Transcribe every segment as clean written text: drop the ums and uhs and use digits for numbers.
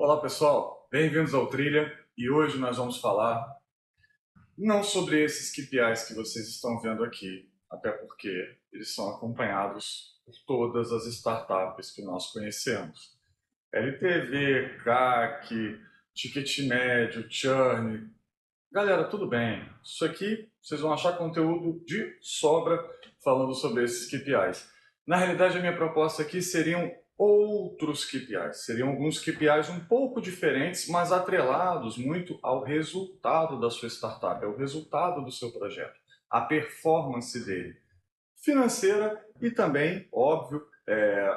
Olá pessoal, bem-vindos ao Trilha e hoje nós vamos falar não sobre esses KPIs que vocês estão vendo aqui, até porque eles são acompanhados por todas as startups que nós conhecemos. LTV, CAC, ticket médio, churn. Galera, tudo bem. Isso aqui vocês vão achar conteúdo de sobra falando sobre esses KPIs. Na realidade, a minha proposta aqui seriam outros KPIs. Seriam alguns KPIs um pouco diferentes, mas atrelados muito ao resultado da sua startup, ao resultado do seu projeto, à performance dele, financeira e também, óbvio,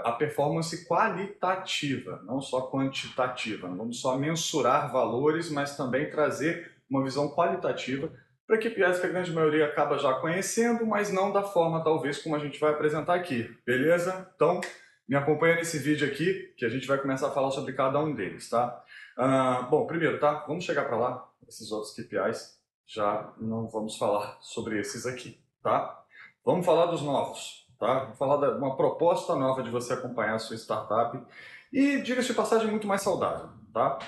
a performance qualitativa, não só quantitativa. Não vamos só mensurar valores, mas também trazer uma visão qualitativa para KPIs que a grande maioria acaba já conhecendo, mas não da forma, talvez, como a gente vai apresentar aqui. Beleza? Então, me acompanha nesse vídeo aqui, que a gente vai começar a falar sobre cada um deles, tá? Bom, primeiro, tá? Vamos chegar para lá, esses outros KPIs, já não vamos falar sobre esses aqui, tá? Vamos falar dos novos, tá? Vamos falar de uma proposta nova de você acompanhar a sua startup e, diga-se de passagem, muito mais saudável, tá?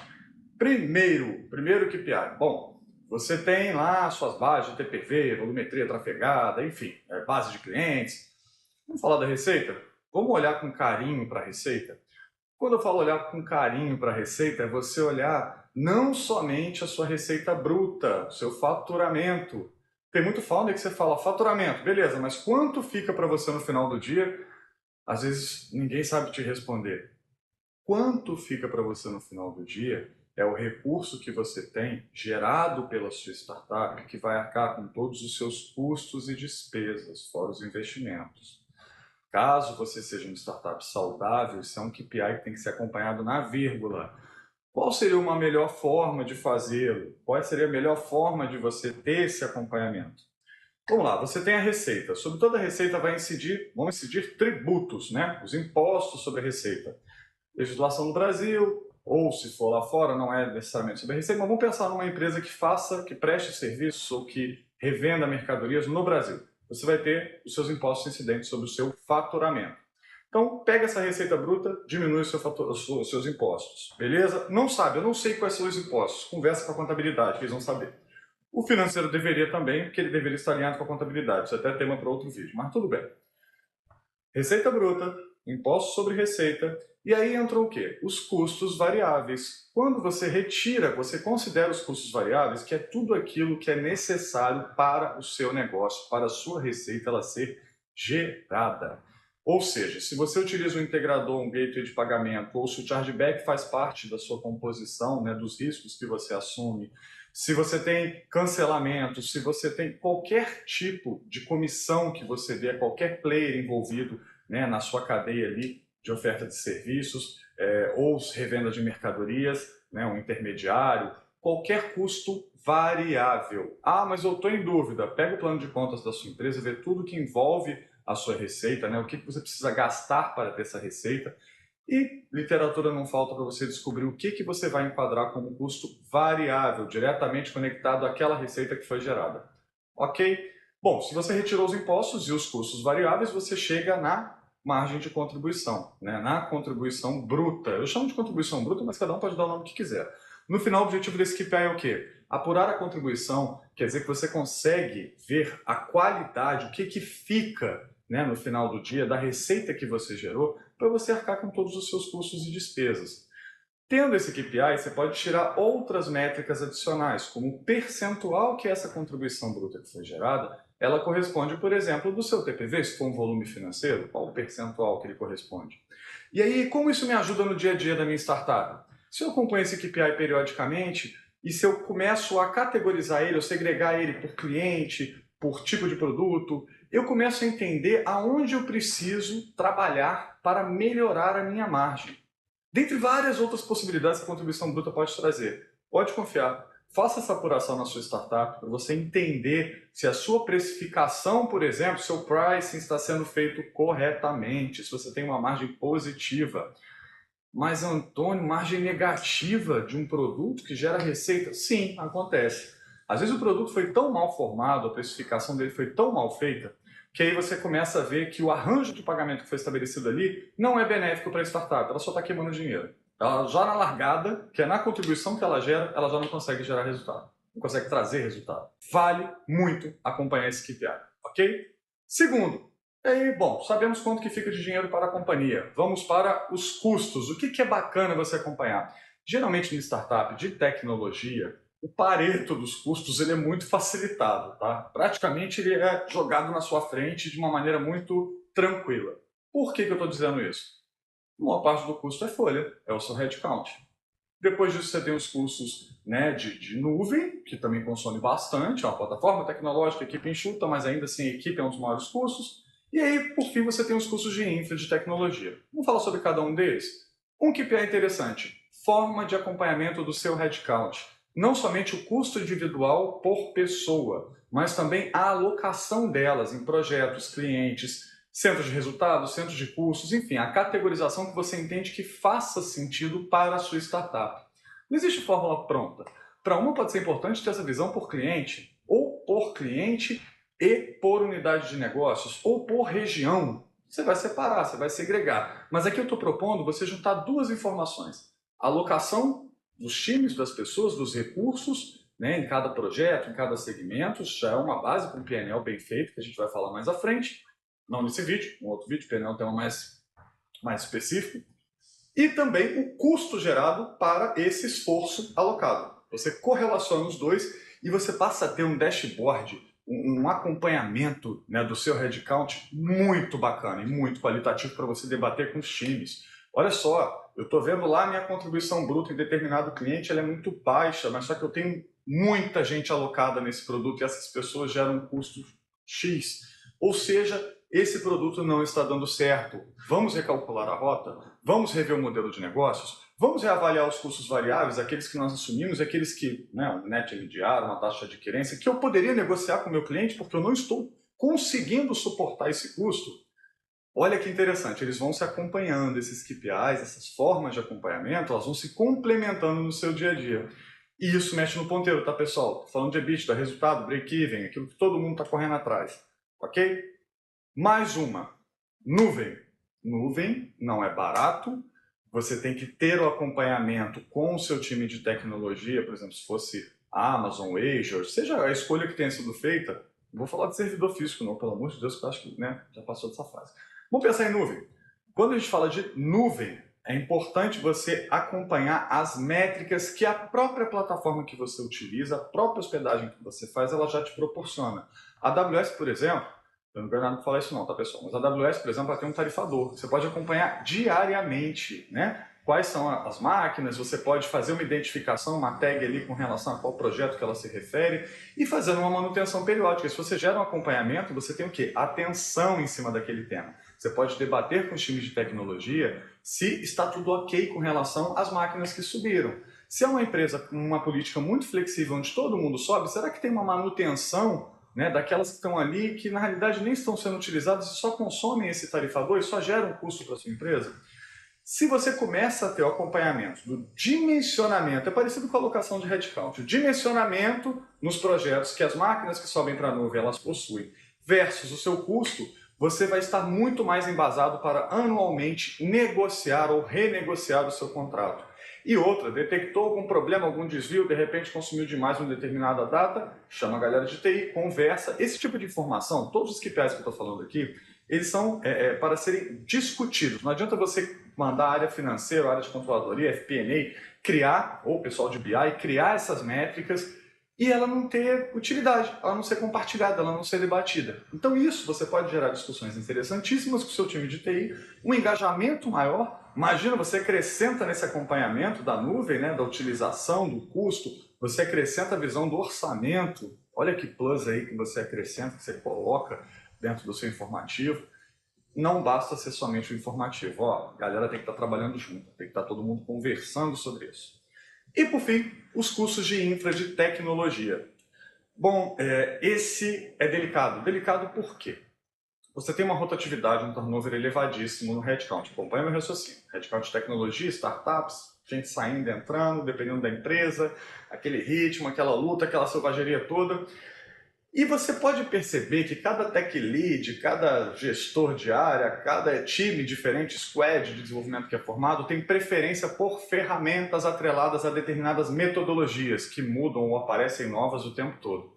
Primeiro KPI. Bom, você tem lá suas bases de TPV, volumetria trafegada, enfim, base de clientes. Vamos falar da receita? Vamos olhar com carinho para a receita? Quando eu falo olhar com carinho para a receita, é você olhar não somente a sua receita bruta, o seu faturamento. Tem muito founder que você fala faturamento, beleza, mas quanto fica para você no final do dia? Às vezes ninguém sabe te responder. Quanto fica para você no final do dia é o recurso que você tem gerado pela sua startup que vai arcar com todos os seus custos e despesas, fora os investimentos. Caso você seja uma startup saudável, isso é um KPI que tem que ser acompanhado na vírgula. Qual seria uma melhor forma de fazê-lo? Qual seria a melhor forma de você ter esse acompanhamento? Vamos lá, você tem a receita. Sobre toda a receita vão incidir tributos, né? Os impostos sobre a receita. Legislação no Brasil, ou se for lá fora, não é necessariamente sobre a receita, mas vamos pensar numa empresa que preste serviços ou que revenda mercadorias no Brasil. Você vai ter os seus impostos incidentes sobre o seu faturamento. Então, pega essa receita bruta, diminui os seus impostos. Beleza? Não sabe, eu não sei quais são os impostos. Conversa com a contabilidade, que eles vão saber. O financeiro deveria também, porque ele deveria estar alinhado com a contabilidade. Isso é até tema para outro vídeo, mas tudo bem. Receita bruta, impostos sobre receita, e aí entram o quê? Os custos variáveis. Quando você retira, você considera os custos variáveis, que é tudo aquilo que é necessário para o seu negócio, para a sua receita ela ser gerada. Ou seja, se você utiliza um integrador, um gateway de pagamento, ou se o chargeback faz parte da sua composição, né, dos riscos que você assume, se você tem cancelamento, se você tem qualquer tipo de comissão que você dê a qualquer player envolvido, né, na sua cadeia ali de oferta de serviços, ou revenda de mercadorias, né, um intermediário, qualquer custo variável. Ah, mas eu estou em dúvida. Pega o plano de contas da sua empresa, vê tudo que envolve a sua receita, né, o que você precisa gastar para ter essa receita. E literatura não falta para você descobrir o que você vai enquadrar como custo variável, diretamente conectado àquela receita que foi gerada. Ok? Bom, se você retirou os impostos e os custos variáveis, você chega na margem de contribuição, né? Na contribuição bruta. Eu chamo de contribuição bruta, mas cada um pode dar o nome que quiser. No final, o objetivo desse KPI é o quê? Apurar a contribuição, quer dizer que você consegue ver a qualidade, o que fica, né, no final do dia da receita que você gerou, para você arcar com todos os seus custos e despesas. Tendo esse KPI, você pode tirar outras métricas adicionais, como o percentual que essa contribuição bruta que foi gerada, ela corresponde, por exemplo, do seu TPV, se for um volume financeiro, qual o percentual que ele corresponde. E aí, como isso me ajuda no dia a dia da minha startup? Se eu acompanho esse KPI periodicamente, e se eu começo a categorizar ele, ou segregar ele por cliente, por tipo de produto, eu começo a entender aonde eu preciso trabalhar para melhorar a minha margem. Dentre várias outras possibilidades que a contribuição bruta pode trazer. Pode confiar. Faça essa apuração na sua startup para você entender se a sua precificação, por exemplo, seu pricing está sendo feito corretamente, se você tem uma margem positiva. Mas, Antônio, margem negativa de um produto que gera receita? Sim, acontece. Às vezes o produto foi tão mal formado, a precificação dele foi tão mal feita, que aí você começa a ver que o arranjo de pagamento que foi estabelecido ali não é benéfico para a startup, ela só está queimando dinheiro. Ela já na largada, que é na contribuição que ela gera, ela já não consegue gerar resultado. Não consegue trazer resultado. Vale muito acompanhar esse KPI, ok? Segundo, bom, sabemos quanto que fica de dinheiro para a companhia. Vamos para os custos. O que é bacana você acompanhar? Geralmente, em startup de tecnologia, o Pareto dos custos ele é muito facilitado, tá? Praticamente ele é jogado na sua frente de uma maneira muito tranquila. Por que eu estou dizendo isso? A maior parte do custo é folha, é o seu headcount. Depois disso você tem os custos, né, de nuvem, que também consome bastante, é uma plataforma tecnológica, a equipe enxuta, mas ainda assim a equipe é um dos maiores custos. E aí, por fim, você tem os custos de infra, de tecnologia. Vamos falar sobre cada um deles? Um KPI interessante, forma de acompanhamento do seu headcount. Não somente o custo individual por pessoa, mas também a alocação delas em projetos, clientes, centros de resultados, centros de custos, enfim, a categorização que você entende que faça sentido para a sua startup. Não existe fórmula pronta. Para uma pode ser importante ter essa visão por cliente, ou por cliente e por unidade de negócios, ou por região. Você vai separar, você vai segregar. Mas aqui eu estou propondo você juntar duas informações. A alocação dos times, das pessoas, dos recursos, né, em cada projeto, em cada segmento, já é uma base com um PNL bem feito, que a gente vai falar mais à frente. Não nesse vídeo, um outro vídeo, PNL é um tema mais específico. E também o custo gerado para esse esforço alocado. Você correlaciona os dois e você passa a ter um dashboard, um acompanhamento, né, do seu headcount muito bacana e muito qualitativo para você debater com os times. Olha só, eu estou vendo lá a minha contribuição bruta em determinado cliente, ela é muito baixa, mas só que eu tenho muita gente alocada nesse produto e essas pessoas geram um custo X. Ou seja, esse produto não está dando certo. Vamos recalcular a rota? Vamos rever o modelo de negócios? Vamos reavaliar os custos variáveis, aqueles que nós assumimos, aqueles que, né, um net MDR, uma taxa de adquirência, que eu poderia negociar com o meu cliente porque eu não estou conseguindo suportar esse custo. Olha que interessante, eles vão se acompanhando, esses KPIs, essas formas de acompanhamento, elas vão se complementando no seu dia a dia. E isso mexe no ponteiro, tá, pessoal? Tô falando de EBITDA, resultado, break-even, aquilo que todo mundo está correndo atrás. Ok? Mais uma, nuvem. Nuvem não é barato, você tem que ter o acompanhamento com o seu time de tecnologia, por exemplo, se fosse Amazon, Azure, seja a escolha que tenha sido feita, não vou falar de servidor físico não, pelo amor de Deus, que eu acho que, né, já passou dessa fase. Vamos pensar em nuvem. Quando a gente fala de nuvem, é importante você acompanhar as métricas que a própria plataforma que você utiliza, a própria hospedagem que você faz, ela já te proporciona. A AWS, por exemplo, eu não quero nada falar isso não, tá, pessoal? Mas a AWS, por exemplo, ela tem um tarifador. Você pode acompanhar diariamente, né? Quais são as máquinas, você pode fazer uma identificação, uma tag ali com relação a qual projeto que ela se refere e fazer uma manutenção periódica. Se você gera um acompanhamento, você tem o quê? Atenção em cima daquele tema. Você pode debater com os times de tecnologia se está tudo ok com relação às máquinas que subiram. Se é uma empresa com uma política muito flexível, onde todo mundo sobe, será que tem uma manutenção, né, daquelas que estão ali, que na realidade nem estão sendo utilizadas e só consomem esse tarifador e só geram custo para a sua empresa? Se você começa a ter o acompanhamento do dimensionamento, é parecido com a alocação de headcount, o dimensionamento nos projetos que as máquinas que sobem para a nuvem elas possuem, versus o seu custo, você vai estar muito mais embasado para anualmente negociar ou renegociar o seu contrato. E outra, detectou algum problema, algum desvio, de repente consumiu demais uma determinada data, chama a galera de TI, conversa. Esse tipo de informação, todos os KPIs que eu estou falando aqui, eles são para serem discutidos. Não adianta você mandar a área financeira, a área de controladoria, FP&A, criar, ou o pessoal de BI, criar essas métricas e ela não ter utilidade, ela não ser compartilhada, ela não ser debatida. Então isso você pode gerar discussões interessantíssimas com o seu time de TI, um engajamento maior. Imagina, você acrescenta nesse acompanhamento da nuvem, né, da utilização, do custo, você acrescenta a visão do orçamento. Olha que plus aí que você acrescenta, que você coloca dentro do seu informativo. Não basta ser somente o informativo. Ó, a galera tem que estar trabalhando junto, tem que estar todo mundo conversando sobre isso. E, por fim, os custos de infra de tecnologia. Bom, esse é delicado. Delicado por quê? Você tem uma rotatividade, um turnover elevadíssimo no headcount. Acompanha meu raciocínio. Headcount de tecnologia, startups, gente saindo, entrando, dependendo da empresa, aquele ritmo, aquela luta, aquela selvageria toda. E você pode perceber que cada tech lead, cada gestor de área, cada time diferente, squad de desenvolvimento que é formado, tem preferência por ferramentas atreladas a determinadas metodologias que mudam ou aparecem novas o tempo todo.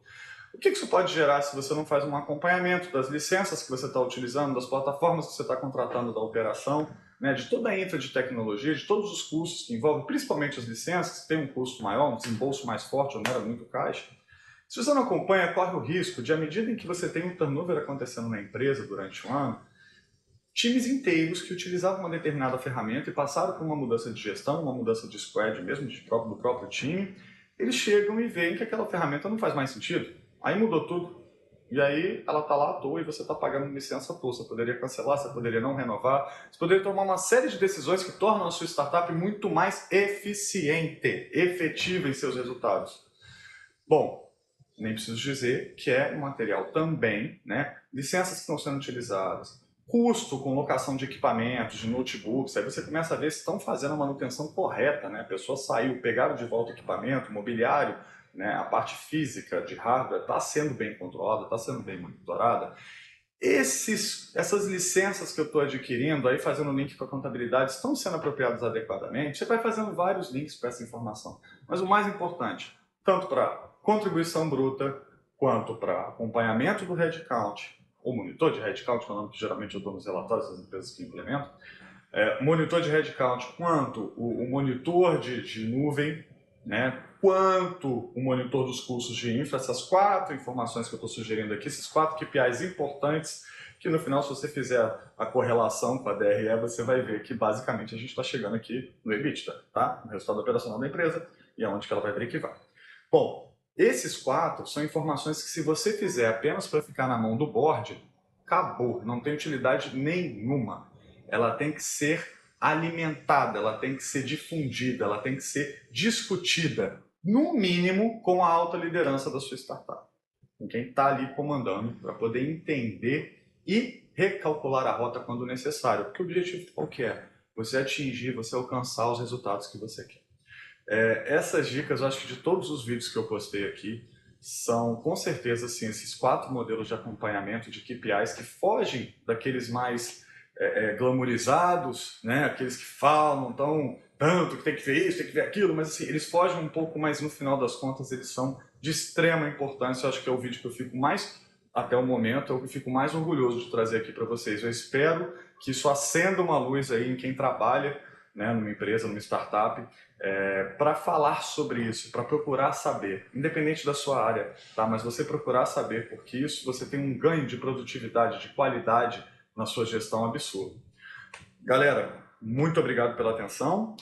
O que isso pode gerar se você não faz um acompanhamento das licenças que você está utilizando, das plataformas que você está contratando da operação, né, de toda a infra de tecnologia, de todos os custos que envolvem, principalmente as licenças, que tem um custo maior, um desembolso mais forte, onera muito caixa. Se você não acompanha, corre o risco de, à medida em que você tem um turnover acontecendo na empresa durante um ano, times inteiros que utilizavam uma determinada ferramenta e passaram por uma mudança de gestão, uma mudança de squad mesmo, do próprio time, eles chegam e veem que aquela ferramenta não faz mais sentido. Aí mudou tudo. E aí ela está lá à toa e você está pagando licença à toa. Você poderia cancelar, você poderia não renovar, você poderia tomar uma série de decisões que tornam a sua startup muito mais eficiente, efetiva em seus resultados. Bom, nem preciso dizer que é um material também, né? Licenças que estão sendo utilizadas, custo com locação de equipamentos, de notebooks, aí você começa a ver se estão fazendo a manutenção correta, né? A pessoa saiu, pegaram de volta o equipamento, mobiliário, né? A parte física de hardware está sendo bem controlada, está sendo bem monitorada. Essas licenças que eu estou adquirindo, aí fazendo link com a contabilidade, estão sendo apropriadas adequadamente? Você vai fazendo vários links para essa informação. Mas o mais importante, tanto para contribuição bruta, quanto para acompanhamento do headcount, ou monitor de headcount, que é o nome que geralmente eu dou nos relatórios das empresas que implementam, monitor de headcount, quanto o monitor de nuvem, né, quanto o monitor dos custos de infra, essas 4 informações que eu estou sugerindo aqui, esses 4 KPIs importantes, que no final, se você fizer a correlação com a DRE, você vai ver que basicamente a gente está chegando aqui no EBITDA, tá? No resultado operacional da empresa, e aonde que ela vai break-even. Bom, esses 4 são informações que, se você fizer apenas para ficar na mão do board, acabou, não tem utilidade nenhuma. Ela tem que ser alimentada, ela tem que ser difundida, ela tem que ser discutida, no mínimo com a alta liderança da sua startup, com quem está ali comandando, para poder entender e recalcular a rota quando necessário. Porque o objetivo qual que é? Você atingir, você alcançar os resultados que você quer. Essas dicas, eu acho que de todos os vídeos que eu postei aqui, são com certeza assim, esses 4 modelos de acompanhamento de KPIs que fogem daqueles mais glamourizados, né? Aqueles que falam tanto que tem que ver isso, tem que ver aquilo, mas assim, eles fogem um pouco, mas no final das contas eles são de extrema importância. Eu acho que é o vídeo que eu fico mais, até o momento, eu fico mais orgulhoso de trazer aqui para vocês. Eu espero que isso acenda uma luz aí em quem trabalha, né, numa empresa, numa startup, para falar sobre isso, para procurar saber, independente da sua área, tá? Mas você procurar saber, porque isso você tem um ganho de produtividade, de qualidade na sua gestão absurdo. Galera, muito obrigado pela atenção.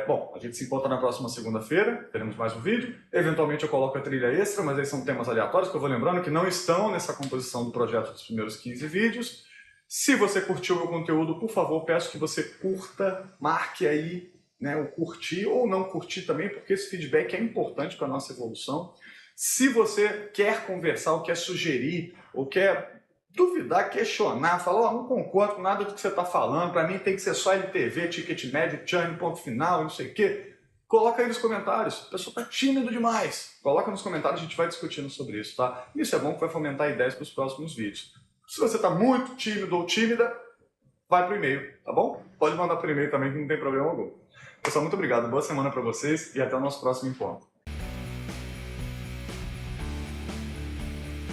Bom, a gente se encontra na próxima segunda-feira, teremos mais um vídeo. Eventualmente eu coloco a trilha extra, mas aí são temas aleatórios que eu vou lembrando que não estão nessa composição do projeto dos primeiros 15 vídeos. Se você curtiu o meu conteúdo, por favor, peço que você curta, marque aí, né, o curtir ou não curtir também, porque esse feedback é importante para a nossa evolução. Se você quer conversar, ou quer sugerir, ou quer duvidar, questionar, falar, não concordo com nada do que você está falando, para mim tem que ser só LTV, ticket médio, churn, ponto final, não sei o quê, coloca aí nos comentários. A pessoa está tímido demais. Coloca nos comentários, a gente vai discutindo sobre isso, tá? Isso é bom que vai fomentar ideias para os próximos vídeos. Se você está muito tímido ou tímida, vai para o e-mail, tá bom? Pode mandar por e-mail também, que não tem problema algum. Pessoal, muito obrigado. Boa semana para vocês e até o nosso próximo encontro.